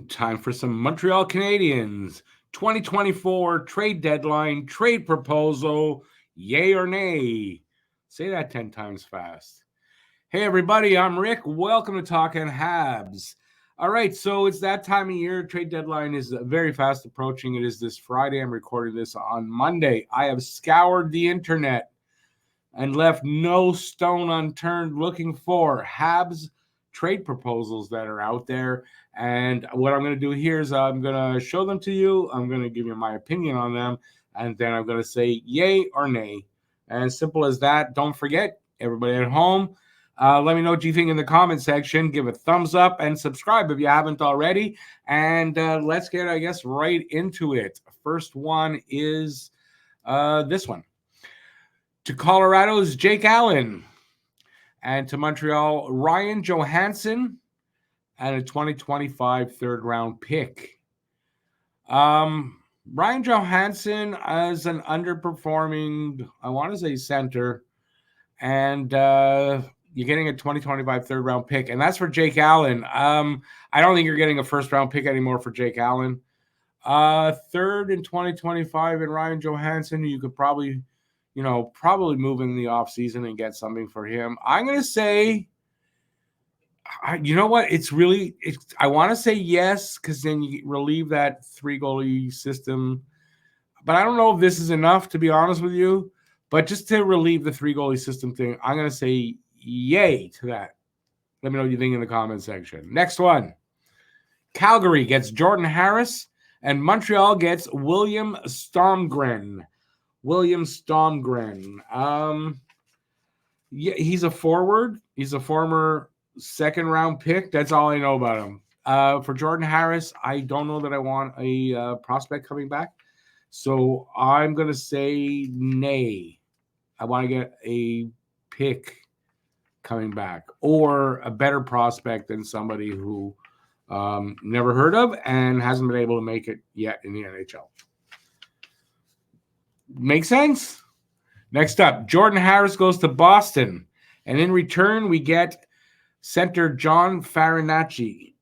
Time for some Montreal Canadiens 2024 trade deadline, trade proposal, yay or nay. Say that 10 times fast. Hey, everybody, I'm Rick. Welcome to Talking Habs. All right, so it's that time of year. Trade deadline is very fast approaching. It is this Friday. I'm recording this on Monday. I have scoured the internet and left no stone unturned looking for Habs trade proposals that are out there. And what I'm going to do here is I'm going to show them to you. I'm going to give you my opinion on them. And then I'm going to say yay or nay. As simple as that. Don't forget, everybody at home, let me know what you think in the comment section. Give a thumbs up and subscribe if you haven't already. And let's get, I guess, right into it. First one is this one. To Colorado's Jake Allen. And to Montreal, Ryan Johansson and a 2025 third-round pick. Ryan Johansson as an underperforming, I want to say center, and you're getting a 2025 third-round pick, and that's for Jake Allen. I don't think you're getting a first-round pick anymore for Jake Allen. Third in 2025 in Ryan Johansson, you could probably move in the offseason and get something for him. I'm going to say, you know what? I want to say yes, because then you relieve that three-goalie system. But I don't know if this is enough, to be honest with you. But just to relieve the three-goalie system thing, I'm going to say yay to that. Let me know what you think in the comment section. Next one. Calgary gets Jordan Harris, and Montreal gets William Stomgren. Yeah, he's a forward. He's a former second-round pick. That's all I know about him. For Jordan Harris, I don't know that I want a prospect coming back. So I'm going to say nay. I want to get a pick coming back or a better prospect than somebody who never heard of and hasn't been able to make it yet in the NHL. Make sense? Next up, Jordan Harris goes to Boston. And in return, we get center John Farinacci.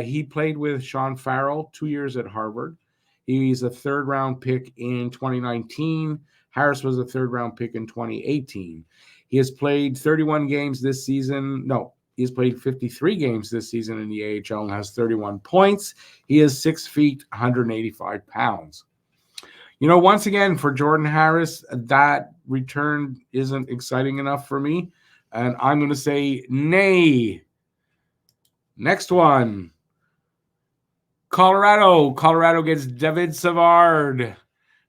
He played with Sean Farrell 2 years at Harvard. He's a third-round pick in 2019. Harris was a third-round pick in 2018. He has played 31 games this season. No, he's played 53 games this season in the AHL and has 31 points. He is 6 feet, 185 pounds. Once again, for Jordan Harris, that return isn't exciting enough for me. And I'm going to say nay. Next one. Colorado. Colorado gets David Savard.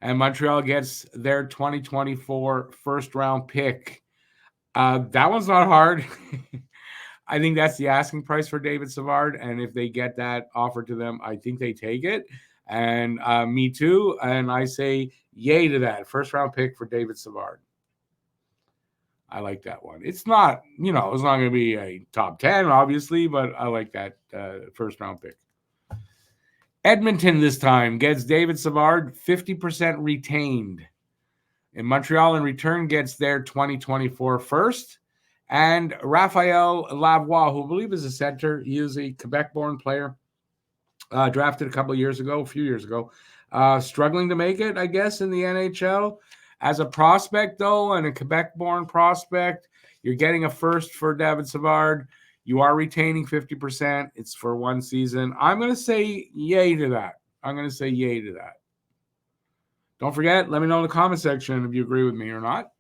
And Montreal gets their 2024 first-round pick. That one's not hard. I think that's the asking price for David Savard. And if they get that offered to them, I think they take it. And me too. And I say yay to that. First round pick for David Savard. I like that one. It's not, it's not going to be a top 10, obviously, but I like that first round pick. Edmonton this time gets David Savard, 50% retained. And Montreal in return gets their 2024 first. And Raphael Lavoie, who I believe is a center. He is a Quebec-born player. Drafted a few years ago, struggling to make it, I guess, in the NHL. As a prospect, though, and a Quebec-born prospect, you're getting a first for David Savard. You are retaining 50%. It's for one season. I'm going to say yay to that. Don't forget, let me know in the comment section if you agree with me or not.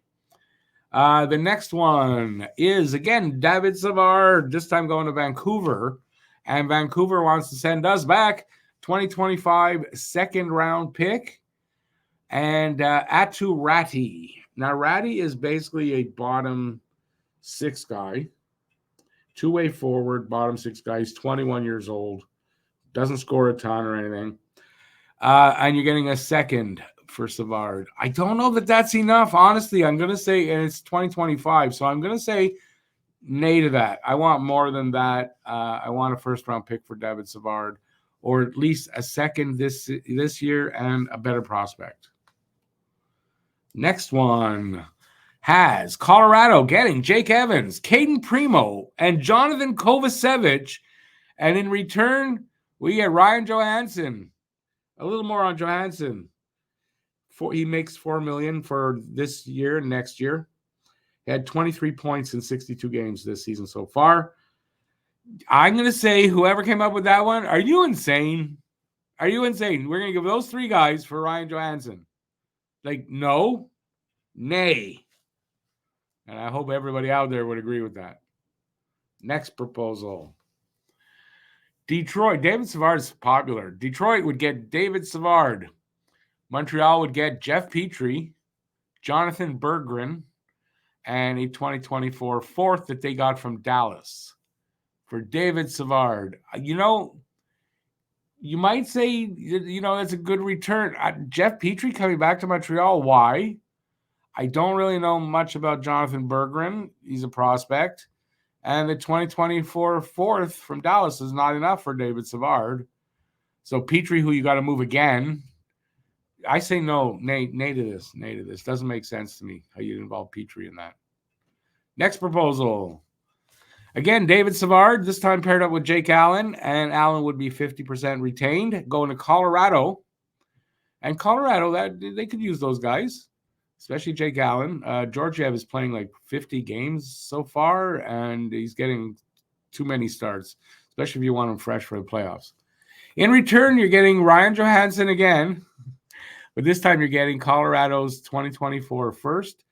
The next one is, again, David Savard, this time going to Vancouver. And Vancouver wants to send us back 2025 second-round pick and Atu Ratti. Now, Ratti is basically a bottom six guy, two-way forward, bottom six guy. He's 21 years old, doesn't score a ton or anything. And you're getting a second for Savard. I don't know that that's enough, honestly. I'm going to say, and it's 2025, so I'm going to say nay to that. I want more than that. I want a first-round pick for David Savard, or at least a second this year and a better prospect. Next one has Colorado getting Jake Evans, Caden Primo, and Jonathan Kovacevic. And in return, We get Ryan Johansson. A little more on Johansson. He makes $4 million for this year and next year. He had 23 points in 62 games this season so far. I'm going to say whoever came up with that one, are you insane? Are you insane? We're going to give those three guys for Ryan Johansson. Like, no, nay. And I hope everybody out there would agree with that. Next proposal. Detroit. David Savard is popular. Detroit would get David Savard. Montreal would get Jeff Petrie, Jonathan Berggren, and a 2024 fourth that they got from Dallas for David Savard. You might say, that's a good return. Jeff Petrie coming back to Montreal. Why? I don't really know much about Jonathan Berggren. He's a prospect. And the 2024 fourth from Dallas is not enough for David Savard. So Petrie, who you got to move again, I say no, nay to this. Nay to this. Doesn't make sense to me how you involve Petrie in that. Next proposal. Again, David Savard, this time paired up with Jake Allen, and Allen would be 50% retained, going to Colorado. And Colorado, that they could use those guys, especially Jake Allen. Georgiev is playing like 50 games so far, and he's getting too many starts, especially if you want him fresh for the playoffs. In return, you're getting Ryan Johansson again, but this time you're getting Colorado's 2024 first,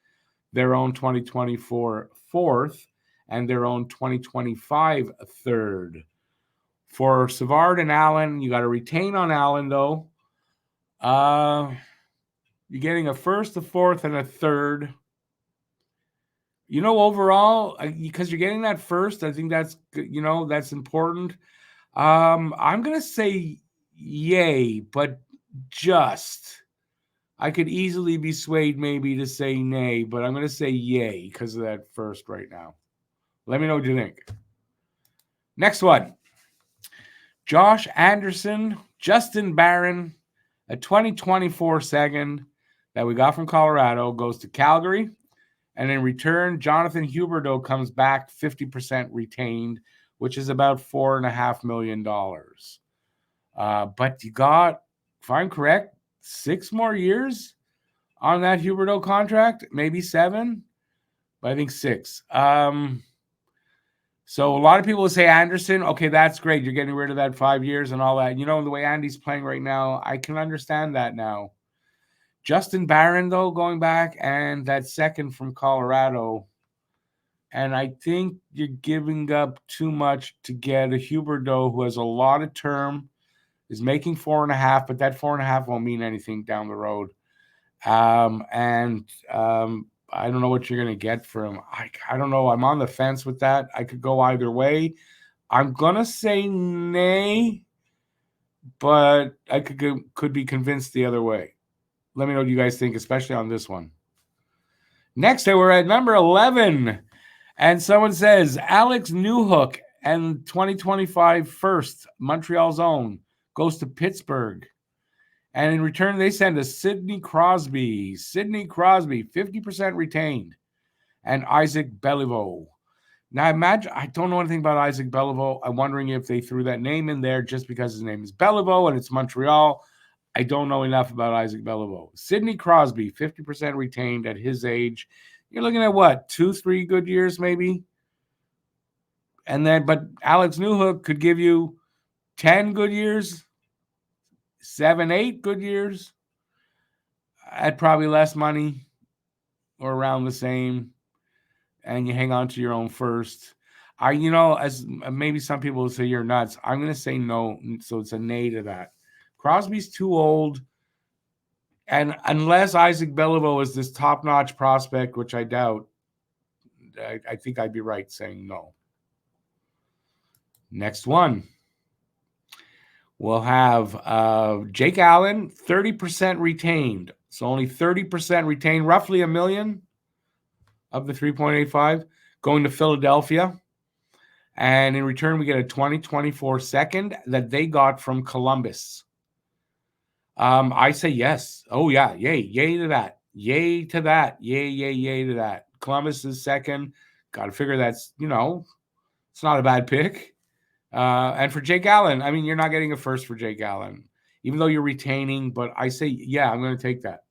their own 2024 fourth, and their own 2025 third. For Savard and Allen, you got to retain on Allen, though. You're getting a first, a fourth, and a third. Overall, because you're getting that first, I think that's important. I'm going to say yay, but just. I could easily be swayed maybe to say nay, but I'm going to say yay because of that first right now. Let me know what you think. Next one. Josh Anderson, Justin Barron, a 2024 second that we got from Colorado goes to Calgary. And in return, Jonathan Huberdeau comes back 50% retained, which is about $4.5 million. But you got, if I'm correct, 6 more years on that Huberdeau contract, maybe 7, but I think 6. So a lot of people will say Anderson, okay, that's great. You're getting rid of that 5 years and all that. The way Andy's playing right now, I can understand that now. Justin Barron, though, going back, and that second from Colorado. And I think you're giving up too much to get a Huberdeau who has a lot of term, is making 4.5, but that 4.5 won't mean anything down the road. I don't know what you're going to get for him. I don't know. I'm on the fence with that. I could go either way. I'm going to say nay, but I could be convinced the other way. Let me know what you guys think, especially on this one. Next, we're at number 11. And someone says, Alex Newhook and 2025 first, Montreal's own, goes to Pittsburgh. And in return, they send us Sidney Crosby. 50% retained. And Isaac Beliveau. Now, imagine, I don't know anything about Isaac Beliveau. I'm wondering if they threw that name in there just because his name is Beliveau and it's Montreal. I don't know enough about Isaac Beliveau. Sidney Crosby, 50% retained at his age. You're looking at what, 2-3 good years maybe? But Alex Newhook could give you 10 good years, 7-8 good years at probably less money or around the same, and you hang on to your own first. As maybe some people will say you're nuts, I'm going to say no, so it's a nay to that. Crosby's too old, and unless Isaac Beliveau is this top-notch prospect, which I doubt, I think I'd be right saying no. Next one. We'll have Jake Allen, 30% retained. So only 30% retained, roughly $1 million of the 3.85 going to Philadelphia. And in return, we get a 2024 second that they got from Columbus. I say yes. Oh, yeah. Yay to that. Yay to that. Yay to that. Columbus is second. Got to figure that's, it's not a bad pick. And for Jake Allen, I mean, you're not getting a first for Jake Allen, even though you're retaining. But I say, yeah, I'm going to take that.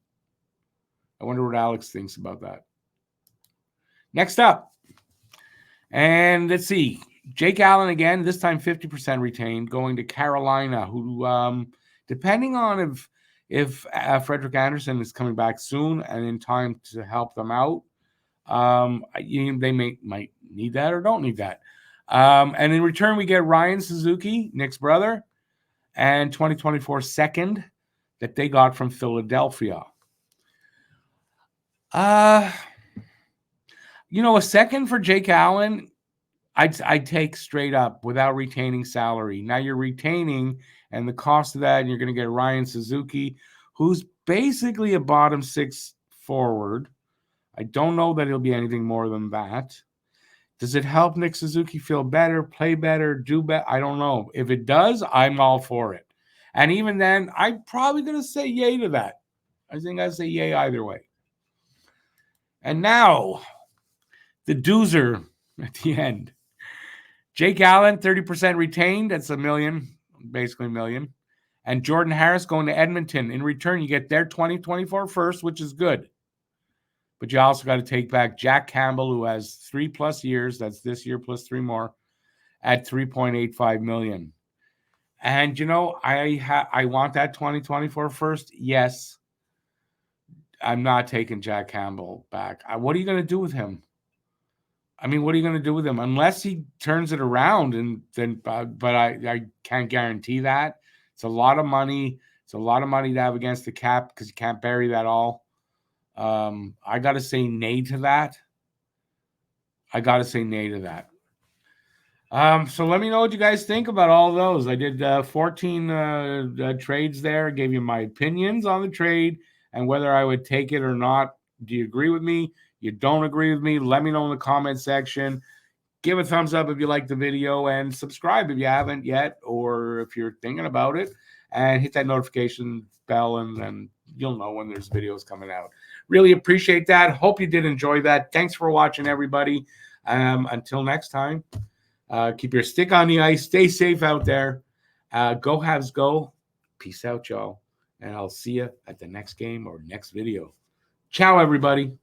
I wonder what Alex thinks about that. Next up, and let's see, Jake Allen again, this time 50% retained, going to Carolina, who, depending on if Frederick Anderson is coming back soon and in time to help them out, they might need that or don't need that. And in return, we get Ryan Suzuki, Nick's brother, and 2024 second that they got from Philadelphia. A second for Jake Allen, I'd take straight up without retaining salary. Now you're retaining, and the cost of that, and you're going to get Ryan Suzuki, who's basically a bottom six forward. I don't know that he'll be anything more than that. Does it help Nick Suzuki feel better, play better, do better? I don't know. If it does, I'm all for it. And even then, I'm probably going to say yay to that. I think I'd say yay either way. And now, the doozer at the end. Jake Allen, 30% retained. That's $1 million, basically $1 million. And Jordan Harris going to Edmonton. In return, you get their 2024 first, which is good. But you also got to take back Jack Campbell, who has 3+ years. That's this year plus 3 more at $3.85 million. And, I want that 2024 first. Yes. I'm not taking Jack Campbell back. What are you going to do with him? I mean, what are you going to do with him? Unless he turns it around, and then, but I can't guarantee that. It's a lot of money. It's a lot of money to have against the cap because you can't bury that all. I got to say nay to that. So let me know what you guys think about all those. I did 14 trades there. Gave you my opinions on the trade and whether I would take it or not. Do you agree with me? You don't agree with me? Let me know in the comment section. Give a thumbs up if you like the video and subscribe if you haven't yet, or if you're thinking about it, and hit that notification bell, and then you'll know when there's videos coming out. Really appreciate that. Hope you did enjoy that. Thanks for watching, everybody. Until next time, keep your stick on the ice. Stay safe out there. Go Habs go. Peace out, y'all. And I'll see you at the next game or next video. Ciao, everybody.